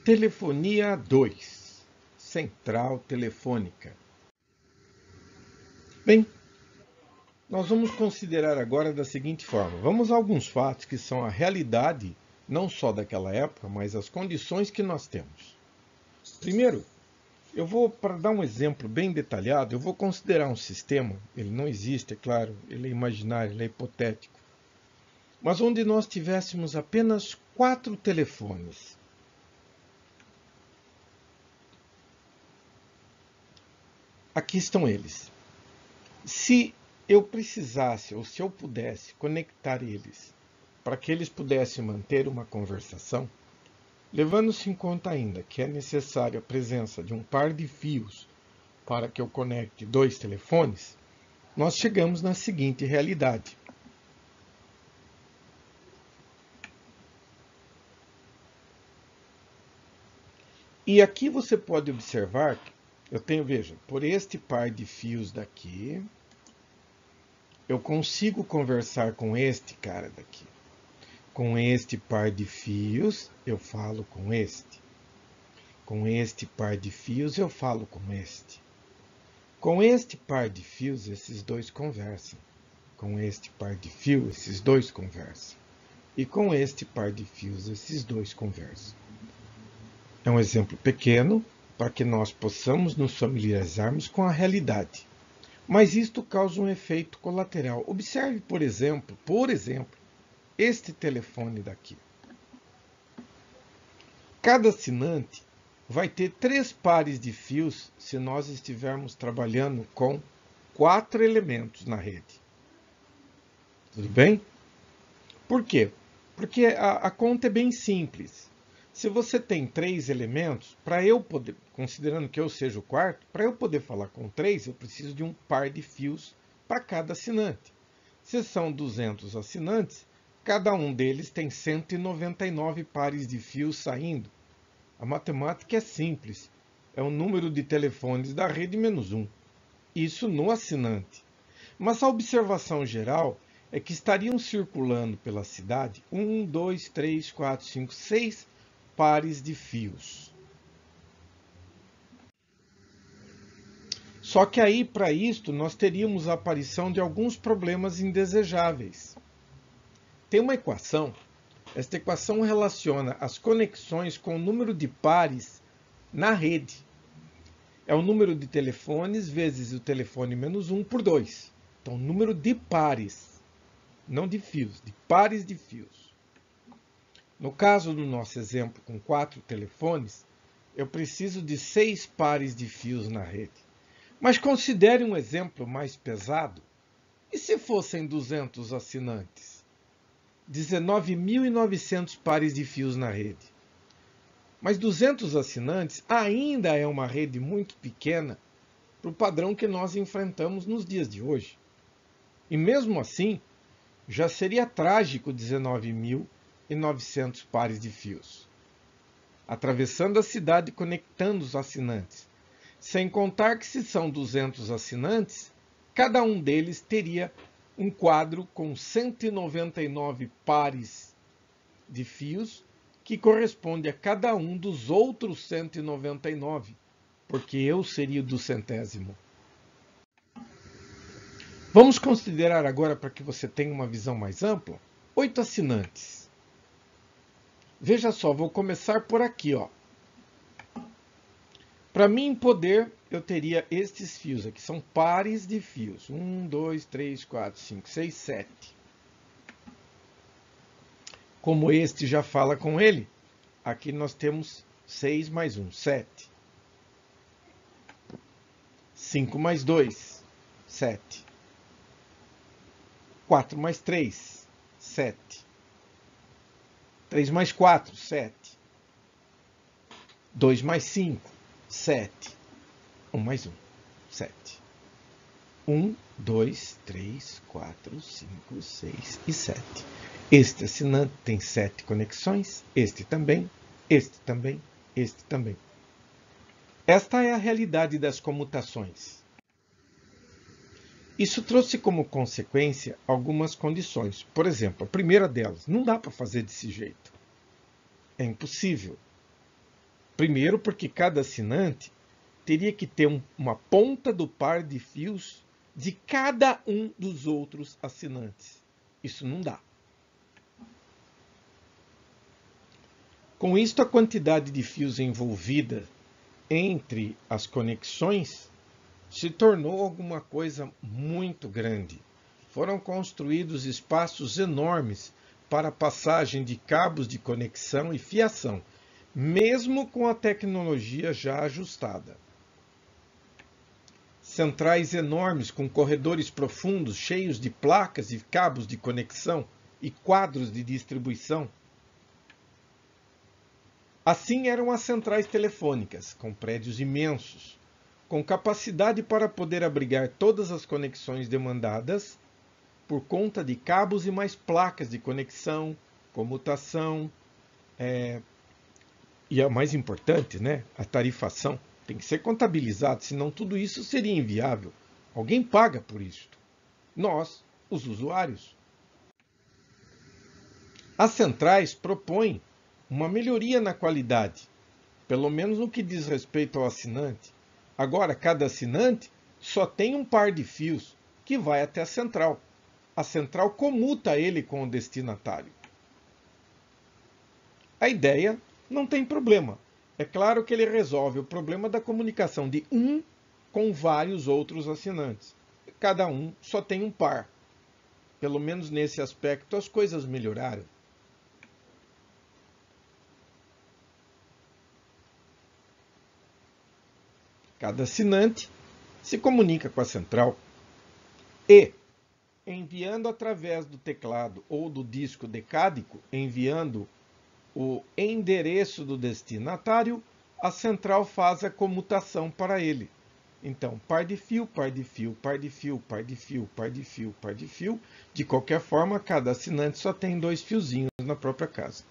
Telefonia 2, Central Telefônica. Bem, nós vamos considerar agora da seguinte forma. Vamos a alguns fatos que são a realidade, não só daquela época, mas as condições que nós temos. Primeiro, para dar um exemplo bem detalhado, eu vou considerar um sistema, ele não existe, é claro, ele é imaginário, ele é hipotético, mas onde nós tivéssemos apenas 4 telefones. Aqui estão eles. Se eu precisasse, ou se eu pudesse conectar eles para que eles pudessem manter uma conversação, levando-se em conta ainda que é necessária a presença de um par de fios para que eu conecte 2 telefones, nós chegamos na seguinte realidade. E aqui você pode observar que eu tenho, veja, por este par de fios daqui, eu consigo conversar com este cara daqui. Com este par de fios, eu falo com este. Com este par de fios, eu falo com este. Com este par de fios, esses dois conversam. Com este par de fios, esses dois conversam. E com este par de fios, esses dois conversam. É um exemplo pequeno para que nós possamos nos familiarizarmos com a realidade. Mas isto causa um efeito colateral. Observe, por exemplo, este telefone daqui. Cada assinante vai ter 3 pares de fios se nós estivermos trabalhando com 4 elementos na rede. Tudo bem? Por quê? Porque a conta é bem simples. Se você tem 3 elementos, para eu poder, considerando que eu seja o quarto, para eu poder falar com 3, eu preciso de um par de fios para cada assinante. Se são 200 assinantes, cada um deles tem 199 pares de fios saindo. A matemática é simples. É o número de telefones da rede menos 1. Isso no assinante. Mas a observação geral é que estariam circulando pela cidade 1, 2, 3, 4, 5, 6 pares de fios. Só que aí, para isto, nós teríamos a aparição de alguns problemas indesejáveis. Tem uma equação. Esta equação relaciona as conexões com o número de pares na rede. É o número de telefones vezes o telefone menos 1 por 2. Então, o número de pares, não de fios, de pares de fios. No caso do nosso exemplo com 4 telefones, eu preciso de 6 pares de fios na rede. Mas considere um exemplo mais pesado. E se fossem 200 assinantes? 19.900 pares de fios na rede. Mas 200 assinantes ainda é uma rede muito pequena para o padrão que nós enfrentamos nos dias de hoje. E mesmo assim, já seria trágico 19.900 pares de fios, atravessando a cidade e conectando os assinantes. Sem contar que se são 200 assinantes, cada um deles teria um quadro com 199 pares de fios, que corresponde a cada um dos outros 199, porque eu seria o do centésimo. Vamos considerar agora, para que você tenha uma visão mais ampla, 8 assinantes. Veja só, vou começar por aqui, ó. Para mim poder, eu teria estes fios aqui, são pares de fios. 1, 2, 3, 4, 5, 6, 7. Como este já fala com ele, aqui nós temos 6 mais 1, 7. 5 mais 2, 7. 4 mais 3, 7. 3 mais 4, 7. 2 mais 5, 7. 1 mais 1, 7. 1, 2, 3, 4, 5, 6 e 7. Este assinante tem 7 conexões, este também, este também, este também. Esta é a realidade das comutações. Isso trouxe como consequência algumas condições. Por exemplo, a primeira delas, não dá para fazer desse jeito. É impossível. Primeiro, porque cada assinante teria que ter uma ponta do par de fios de cada um dos outros assinantes. Isso não dá. Com isso, a quantidade de fios envolvida entre as conexões se tornou alguma coisa muito grande. Foram construídos espaços enormes para a passagem de cabos de conexão e fiação, mesmo com a tecnologia já ajustada. Centrais enormes com corredores profundos cheios de placas e cabos de conexão e quadros de distribuição. Assim eram as centrais telefônicas, com prédios imensos, com capacidade para poder abrigar todas as conexões demandadas por conta de cabos e mais placas de conexão, comutação, e a mais importante, né, a tarifação. Tem que ser contabilizado, senão tudo isso seria inviável. Alguém paga por isso. Nós, os usuários. As centrais propõem uma melhoria na qualidade, pelo menos no que diz respeito ao assinante. Agora, cada assinante só tem um par de fios que vai até a central. A central comuta ele com o destinatário. A ideia não tem problema. É claro que ele resolve o problema da comunicação de um com vários outros assinantes. Cada um só tem um par. Pelo menos nesse aspecto as coisas melhoraram. Cada assinante se comunica com a central e, enviando através do teclado ou do disco decádico, enviando o endereço do destinatário, a central faz a comutação para ele. Então, par de fio, par de fio, par de fio, par de fio, par de fio, par de fio. De qualquer forma, cada assinante só tem 2 fiozinhos na própria casa.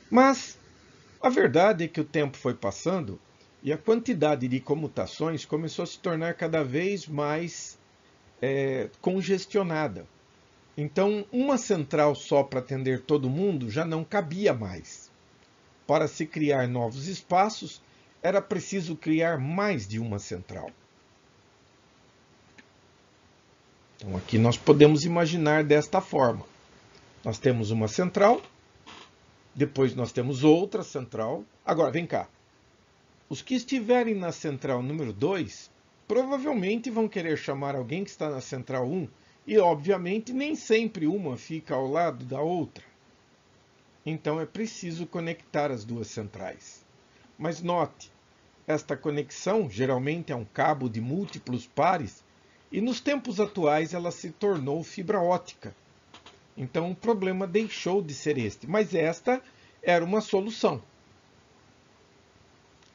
Mas a verdade é que o tempo foi passando e a quantidade de comutações começou a se tornar cada vez mais congestionada. Então, uma central só para atender todo mundo já não cabia mais. Para se criar novos espaços, era preciso criar mais de uma central. Então, aqui nós podemos imaginar desta forma. Nós temos uma central, depois nós temos outra central. Agora, vem cá. Os que estiverem na central número 2, provavelmente vão querer chamar alguém que está na central 1, e, obviamente, nem sempre uma fica ao lado da outra. Então, é preciso conectar as duas centrais. Mas note, esta conexão geralmente é um cabo de múltiplos pares, e nos tempos atuais ela se tornou fibra ótica. Então, o problema deixou de ser este, mas esta era uma solução.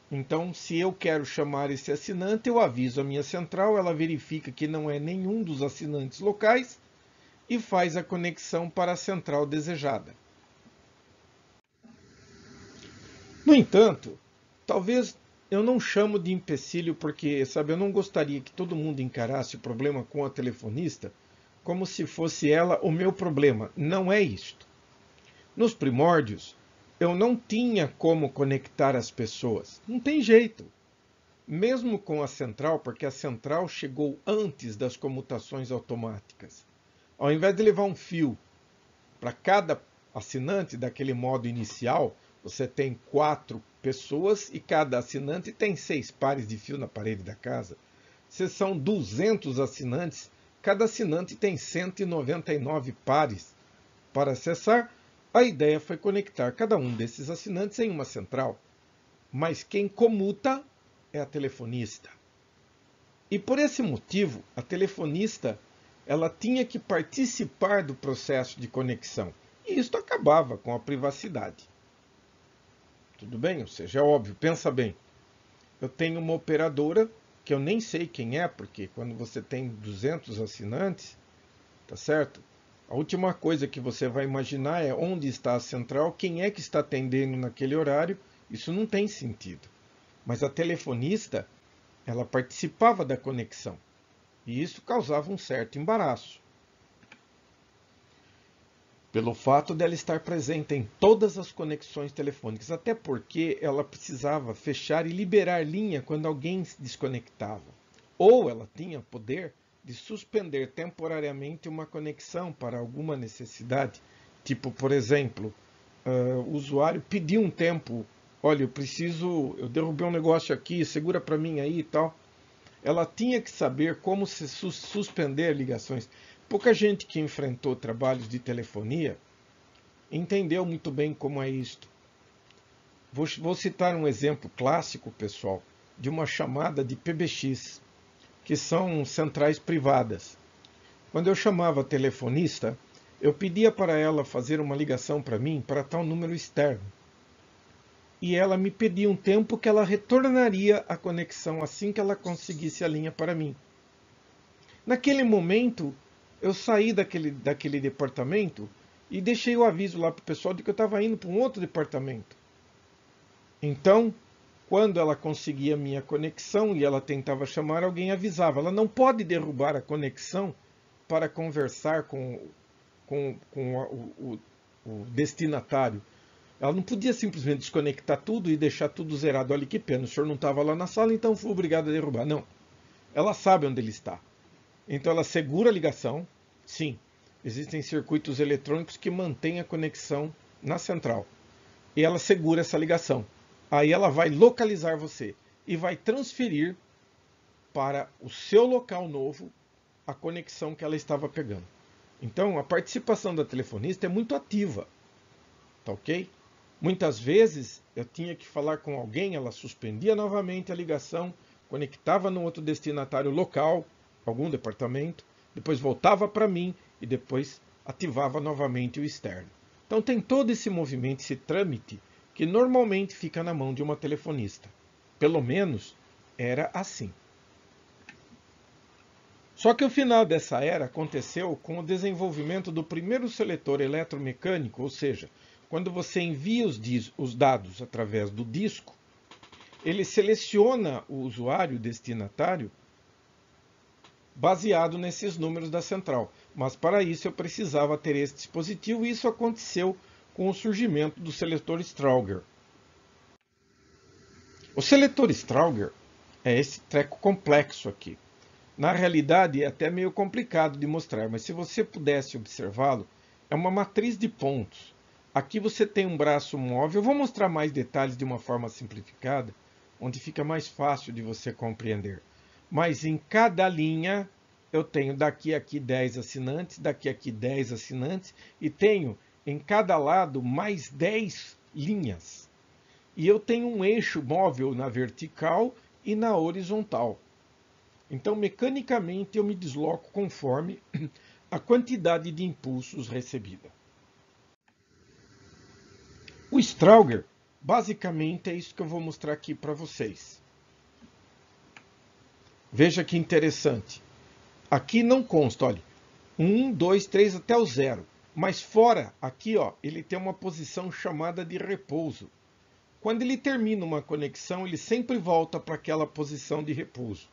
Então, se eu quero chamar esse assinante, eu aviso a minha central, ela verifica que não é nenhum dos assinantes locais e faz a conexão para a central desejada. No entanto, talvez eu não chamo de empecilho porque, sabe, eu não gostaria que todo mundo encarasse o problema com a telefonista como se fosse ela o meu problema. Não é isto. Nos primórdios, eu não tinha como conectar as pessoas. Não tem jeito. Mesmo com a central, porque a central chegou antes das comutações automáticas. Ao invés de levar um fio para cada assinante daquele modo inicial, você tem 4 pessoas e cada assinante tem 6 pares de fio na parede da casa. Se são 200 assinantes, cada assinante tem 199 pares para acessar. A ideia foi conectar cada um desses assinantes em uma central, mas quem comuta é a telefonista. E por esse motivo, a telefonista ela tinha que participar do processo de conexão, e isso acabava com a privacidade. Tudo bem? Ou seja, é óbvio, pensa bem. Eu tenho uma operadora, que eu nem sei quem é, porque quando você tem 200 assinantes, tá certo? A última coisa que você vai imaginar é onde está a central, quem é que está atendendo naquele horário. Isso não tem sentido. Mas a telefonista, ela participava da conexão. E isso causava um certo embaraço. pelo fato dela estar presente em todas as conexões telefônicas, até porque ela precisava fechar e liberar linha quando alguém se desconectava. Ou ela tinha poder de suspender temporariamente uma conexão para alguma necessidade. Tipo, por exemplo, o usuário pediu um tempo, olha, eu derrubei um negócio aqui, segura para mim aí e tal. Ela tinha que saber como se suspender ligações. Pouca gente que enfrentou trabalhos de telefonia entendeu muito bem como é isto. Vou citar um exemplo clássico, pessoal, de uma chamada de PBX, que são centrais privadas. Quando eu chamava a telefonista, eu pedia para ela fazer uma ligação para mim para tal número externo. E ela me pedia um tempo que ela retornaria a conexão assim que ela conseguisse a linha para mim. Naquele momento, eu saí daquele departamento e deixei o aviso lá para o pessoal de que eu estava indo para um outro departamento. Então, quando ela conseguia a minha conexão e ela tentava chamar, alguém avisava. Ela não pode derrubar a conexão para conversar com o destinatário. Ela não podia simplesmente desconectar tudo e deixar tudo zerado. Olha que pena, o senhor não estava lá na sala, então fui obrigado a derrubar. Não. Ela sabe onde ele está. Então ela segura a ligação. Sim, existem circuitos eletrônicos que mantêm a conexão na central. E ela segura essa ligação. Aí ela vai localizar você e vai transferir para o seu local novo a conexão que ela estava pegando. Então a participação da telefonista é muito ativa. Tá ok? Muitas vezes eu tinha que falar com alguém, ela suspendia novamente a ligação, conectava no outro destinatário local, algum departamento, depois voltava para mim e depois ativava novamente o externo. Então tem todo esse movimento, esse trâmite, que normalmente fica na mão de uma telefonista. Pelo menos era assim. Só que o final dessa era aconteceu com o desenvolvimento do primeiro seletor eletromecânico, ou seja, quando você envia os dados através do disco, ele seleciona o usuário destinatário baseado nesses números da central. Mas para isso eu precisava ter esse dispositivo e isso aconteceu com o surgimento do seletor Strauger. O seletor Strauger é esse treco complexo aqui. Na realidade é até meio complicado de mostrar, mas se você pudesse observá-lo, é uma matriz de pontos. Aqui você tem um braço móvel, eu vou mostrar mais detalhes de uma forma simplificada, onde fica mais fácil de você compreender. Mas em cada linha eu tenho daqui a aqui 10 assinantes, daqui a aqui 10 assinantes, e tenho em cada lado mais 10 linhas. E eu tenho um eixo móvel na vertical e na horizontal. Então, mecanicamente, eu me desloco conforme a quantidade de impulsos recebida. O Strauger, basicamente, é isso que eu vou mostrar aqui para vocês. Veja que interessante. Aqui não consta, olha, 1, 2, 3 até o 0. Mas fora, aqui, ó, ele tem uma posição chamada de repouso. Quando ele termina uma conexão, ele sempre volta para aquela posição de repouso.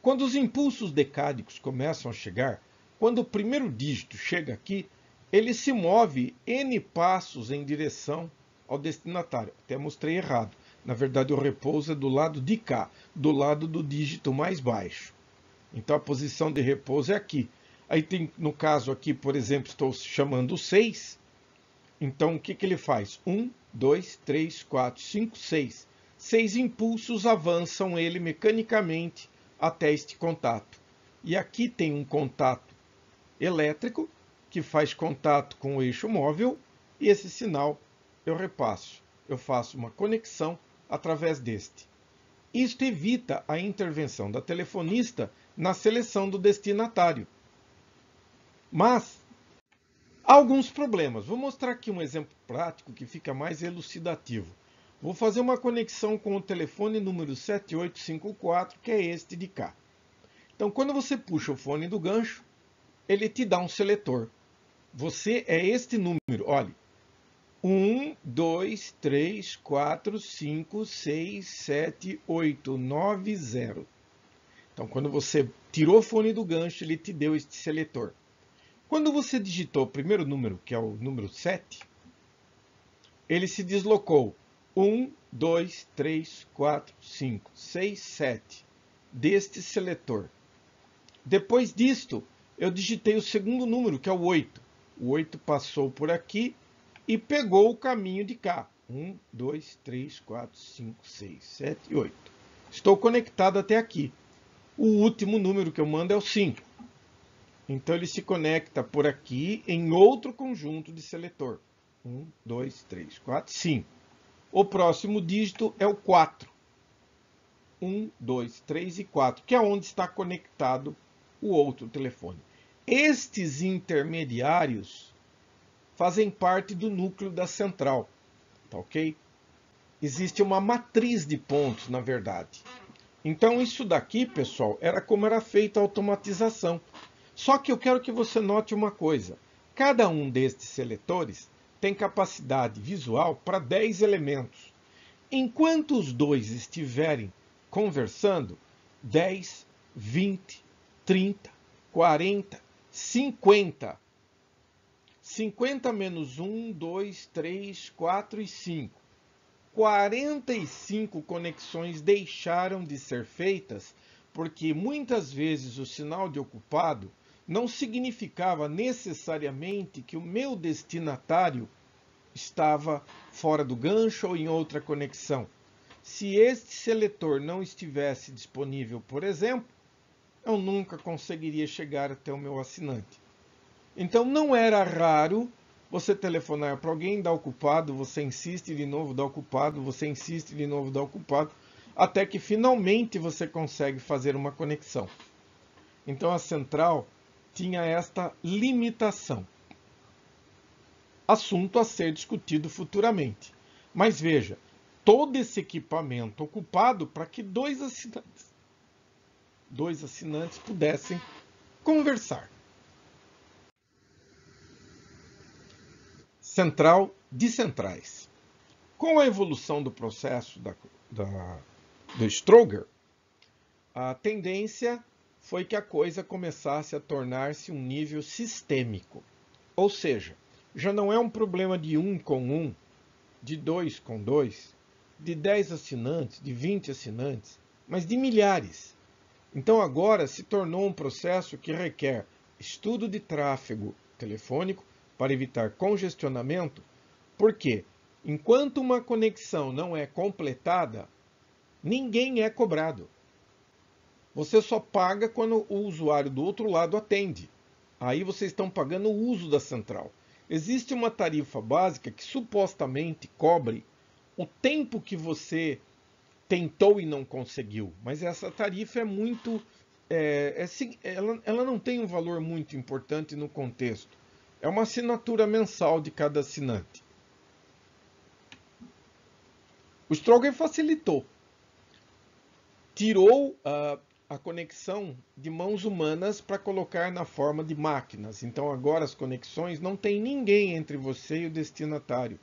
Quando os impulsos decádicos começam a chegar, quando o primeiro dígito chega aqui, ele se move N passos em direção ao destinatário. Até mostrei errado. Na verdade, o repouso é do lado de cá, do lado do dígito mais baixo. Então, a posição de repouso é aqui. Aí tem, no caso aqui, por exemplo, estou chamando 6. Então, o que ele faz? 1, 2, 3, 4, 5, 6. 6 impulsos avançam ele mecanicamente até este contato. E aqui tem um contato elétrico que faz contato com o eixo móvel e esse sinal eu repasso. Eu faço uma conexão através deste. Isto evita a intervenção da telefonista na seleção do destinatário. Mas há alguns problemas. Vou mostrar aqui um exemplo prático que fica mais elucidativo. Vou fazer uma conexão com o telefone número 7854, que é este de cá. Então, quando você puxa o fone do gancho, ele te dá um seletor. Você é este número, olha. 1, 2, 3, 4, 5, 6, 7, 8, 9, 0. Então, quando você tirou o fone do gancho, ele te deu este seletor. Quando você digitou o primeiro número, que é o número 7, ele se deslocou 1, 2, 3, 4, 5, 6, 7 deste seletor. Depois disto, eu digitei o segundo número, que é o 8. O 8 passou por aqui e pegou o caminho de cá. 1, 2, 3, 4, 5, 6, 7 e 8. Estou conectado até aqui. O último número que eu mando é o 5. Então ele se conecta por aqui em outro conjunto de seletor. 1, 2, 3, 4, 5. O próximo dígito é o 4. 1, 2, 3 e 4, que é onde está conectado o outro telefone. Estes intermediários fazem parte do núcleo da central, tá ok? Existe uma matriz de pontos, na verdade. Então isso daqui, pessoal, era como era feita a automatização. Só que eu quero que você note uma coisa. Cada um destes seletores tem capacidade visual para 10 elementos. Enquanto os dois estiverem conversando, 10, 20, 30, 40, 50. 50 menos 1, 2, 3, 4 e 5. 45 conexões deixaram de ser feitas porque muitas vezes o sinal de ocupado não significava necessariamente que o meu destinatário estava fora do gancho ou em outra conexão. Se este seletor não estivesse disponível, por exemplo, eu nunca conseguiria chegar até o meu assinante. Então não era raro você telefonar para alguém, dá ocupado, você insiste de novo, dá ocupado, você insiste de novo, dá ocupado, até que finalmente você consegue fazer uma conexão. Então a central tinha esta limitação. Assunto a ser discutido futuramente. Mas veja, todo esse equipamento ocupado para que dois assinantes pudessem conversar. Central de centrais. Com a evolução do processo do Stroger, a tendência foi que a coisa começasse a tornar-se um nível sistêmico. Ou seja, já não é um problema de 1 com 1, de 2 com 2, de 10 assinantes, de 20 assinantes, mas de milhares. Então agora se tornou um processo que requer estudo de tráfego telefônico para evitar congestionamento, porque enquanto uma conexão não é completada, ninguém é cobrado. Você só paga quando o usuário do outro lado atende. Aí vocês estão pagando o uso da central. Existe uma tarifa básica que supostamente cobre o tempo que você tentou e não conseguiu, mas essa tarifa é muito... ela não tem um valor muito importante no contexto. É uma assinatura mensal de cada assinante. O Stroger facilitou. Tirou a conexão de mãos humanas para colocar na forma de máquinas. Então agora as conexões não tem ninguém entre você e o destinatário.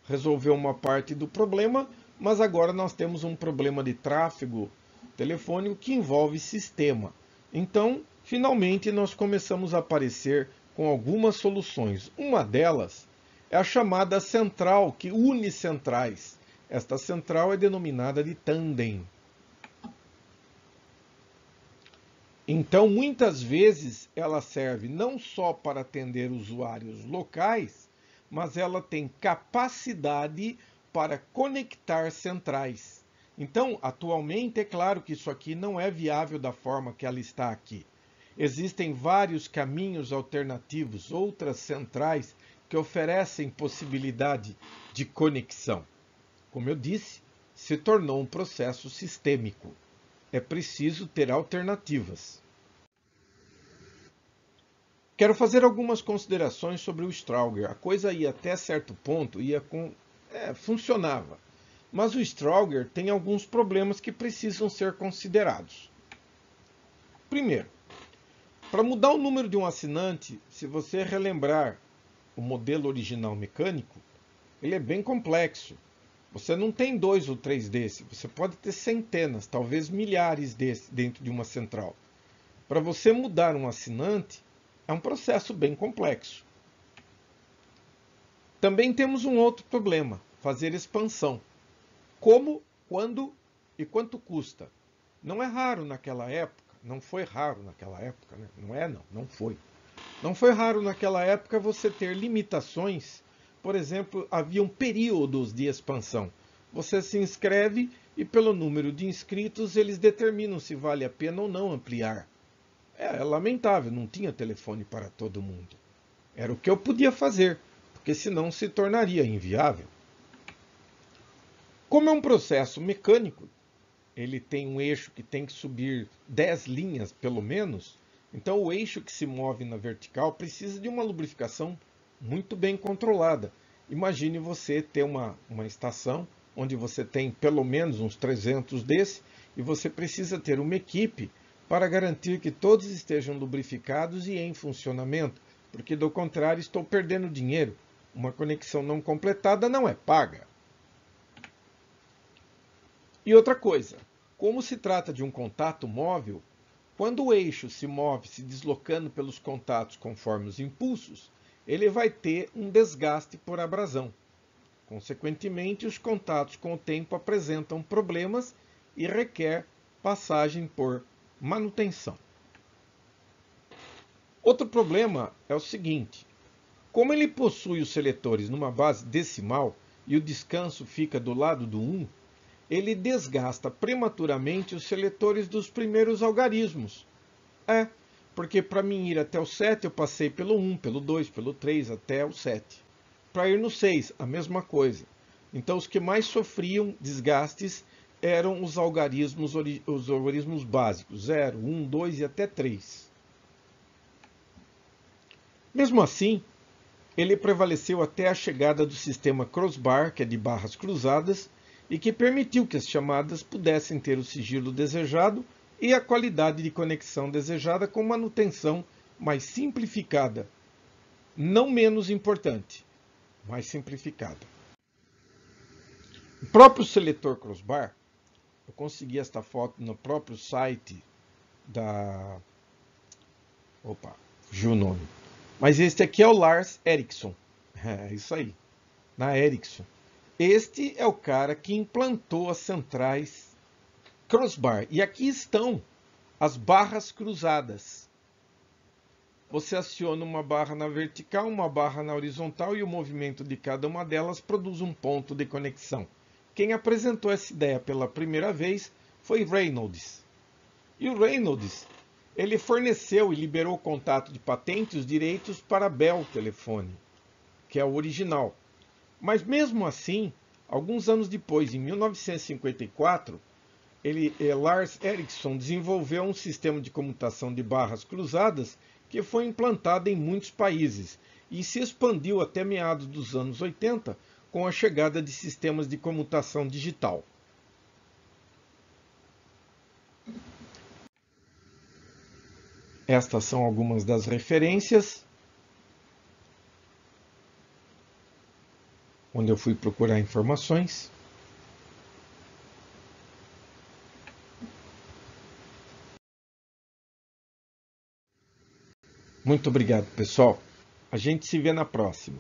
Resolveu uma parte do problema, mas agora nós temos um problema de tráfego telefônico que envolve sistema. Então, finalmente nós começamos a aparecer com algumas soluções. Uma delas é a chamada central, que une centrais. Esta central é denominada de tandem. Então, muitas vezes, ela serve não só para atender usuários locais, mas ela tem capacidade para conectar centrais. Então, atualmente, é claro que isso aqui não é viável da forma que ela está aqui. Existem vários caminhos alternativos, outras centrais, que oferecem possibilidade de conexão. Como eu disse, se tornou um processo sistêmico. É preciso ter alternativas. Quero fazer algumas considerações sobre o Stroger. A coisa ia até certo ponto, funcionava. Mas o Stroger tem alguns problemas que precisam ser considerados. Primeiro, para mudar o número de um assinante, se você relembrar o modelo original mecânico, ele é bem complexo. Você não tem 2 ou 3 desses, você pode ter centenas, talvez milhares desses dentro de uma central. Para você mudar um assinante, É um processo bem complexo. Também temos um outro problema, fazer expansão. Como, quando e quanto custa? Não é raro naquela época, não foi raro naquela época, né? Não foi. Não foi raro naquela época você ter limitações. Por exemplo, haviam períodos de expansão. Você se inscreve e pelo número de inscritos eles determinam se vale a pena ou não ampliar. É lamentável, não tinha telefone para todo mundo. Era o que eu podia fazer, porque senão se tornaria inviável. Como é um processo mecânico, ele tem um eixo que tem que subir 10 linhas pelo menos, então o eixo que se move na vertical precisa de uma lubrificação muito bem controlada. Imagine você ter uma estação onde você tem pelo menos uns 300 desse e você precisa ter uma equipe para garantir que todos estejam lubrificados e em funcionamento, porque do contrário estou perdendo dinheiro. Uma conexão não completada não é paga. E outra coisa, como se trata de um contato móvel, quando o eixo se move se deslocando pelos contatos conforme os impulsos, ele vai ter um desgaste por abrasão. Consequentemente, os contatos com o tempo apresentam problemas e requer passagem por manutenção. Outro problema é o seguinte: como ele possui os seletores numa base decimal e o descanso fica do lado do 1, ele desgasta prematuramente os seletores dos primeiros algarismos. Porque para mim ir até o 7 eu passei pelo 1, pelo 2, pelo 3 até o 7. Para ir no 6, a mesma coisa. Então os que mais sofriam desgastes eram os algarismos básicos, 0, 1, 2 e até 3. Mesmo assim, ele prevaleceu até a chegada do sistema crossbar, que é de barras cruzadas, e que permitiu que as chamadas pudessem ter o sigilo desejado e a qualidade de conexão desejada com manutenção mais simplificada. Não menos importante, mais simplificada. O próprio seletor crossbar, eu consegui esta foto no próprio site da... Opa, fugiu o nome. Mas este aqui é o Lars Ericsson. É isso aí, na Ericsson. Este é o cara que implantou as centrais crossbar. E aqui estão as barras cruzadas. Você aciona uma barra na vertical, uma barra na horizontal e o movimento de cada uma delas produz um ponto de conexão. Quem apresentou essa ideia pela primeira vez foi Reynolds. E o Reynolds, ele forneceu e liberou o contato de patente e os direitos para a Bell Telefone, que é o original. Mas mesmo assim, alguns anos depois, em 1954, Lars Ericsson desenvolveu um sistema de comutação de barras cruzadas que foi implantado em muitos países e se expandiu até meados dos anos 80 com a chegada de sistemas de comutação digital. Estas são algumas das referências onde eu fui procurar informações. Muito obrigado, pessoal. A gente se vê na próxima.